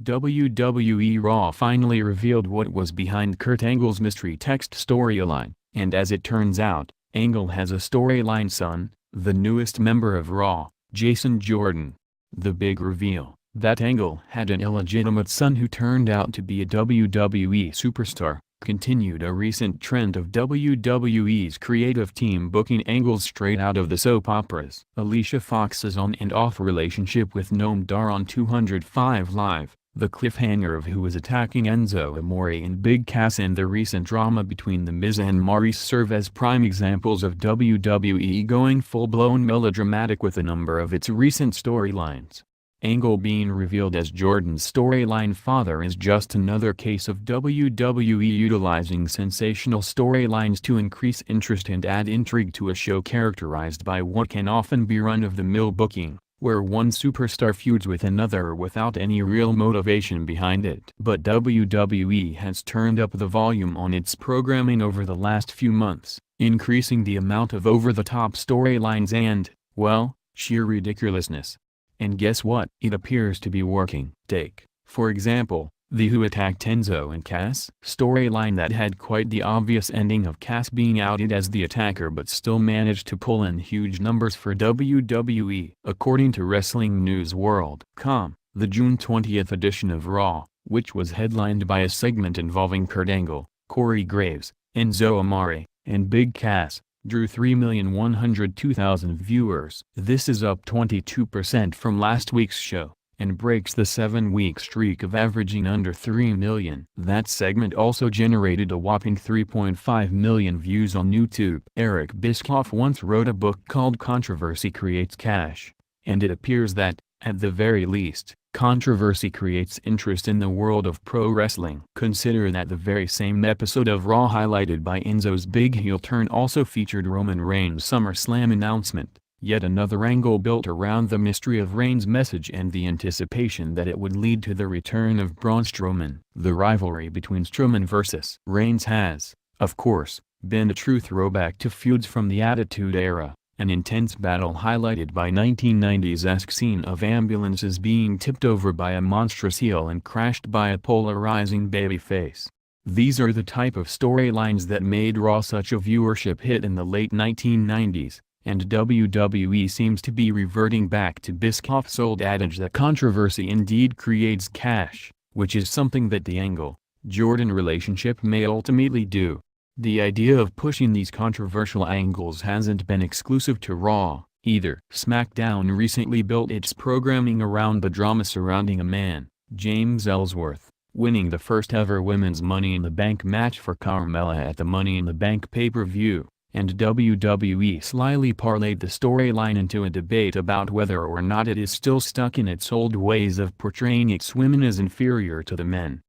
WWE Raw finally revealed what was behind Kurt Angle's mystery text storyline, and as it turns out, Angle has a storyline son, the newest member of Raw, Jason Jordan. The big reveal, that Angle had an illegitimate son who turned out to be a WWE superstar, continued a recent trend of WWE's creative team booking Angles straight out of the soap operas. Alicia Fox's on and off relationship with Noam Dar on 205 Live, the cliffhanger of who was attacking Enzo Amore and Big Cass, and the recent drama between The Miz and Maurice serve as prime examples of WWE going full-blown melodramatic with a number of its recent storylines. Angle being revealed as Jordan's storyline father is just another case of WWE utilizing sensational storylines to increase interest and add intrigue to a show characterized by what can often be run-of-the-mill booking, where one superstar feuds with another without any real motivation behind it. But WWE has turned up the volume on its programming over the last few months, increasing the amount of over-the-top storylines and, well, sheer ridiculousness. And guess what? It appears to be working. Take, for example, the Who Attacked Enzo and Cass storyline that had quite the obvious ending of Cass being outed as the attacker but still managed to pull in huge numbers for WWE. According to WrestlingNewsWorld.com, the June 20th edition of Raw, which was headlined by a segment involving Kurt Angle, Corey Graves, Enzo Amore, and Big Cass, drew 3,102,000 viewers. This is up 22% from last week's show, and breaks the 7-week streak of averaging under 3 million. That segment also generated a whopping 3.5 million views on YouTube. Eric Bischoff once wrote a book called Controversy Creates Cash, and it appears that, at the very least, controversy creates interest in the world of pro wrestling. Consider that the very same episode of Raw highlighted by Enzo's big heel turn also featured Roman Reigns' SummerSlam announcement, yet another angle built around the mystery of Reigns' message and the anticipation that it would lead to the return of Braun Strowman. The rivalry between Strowman vs. Reigns has, of course, been a true throwback to feuds from the Attitude Era. An intense battle highlighted by 1990s-esque scene of ambulances being tipped over by a monstrous heel and crashed by a polarizing babyface. These are the type of storylines that made Raw such a viewership hit in the late 1990s, and WWE seems to be reverting back to Bischoff's old adage that controversy indeed creates cash, which is something that the Angle-Jordan relationship may ultimately do. The idea of pushing these controversial angles hasn't been exclusive to Raw, either. SmackDown recently built its programming around the drama surrounding a man, James Ellsworth, winning the first ever women's Money in the Bank match for Carmella at the Money in the Bank pay-per-view, and WWE slyly parlayed the storyline into a debate about whether or not it is still stuck in its old ways of portraying its women as inferior to the men.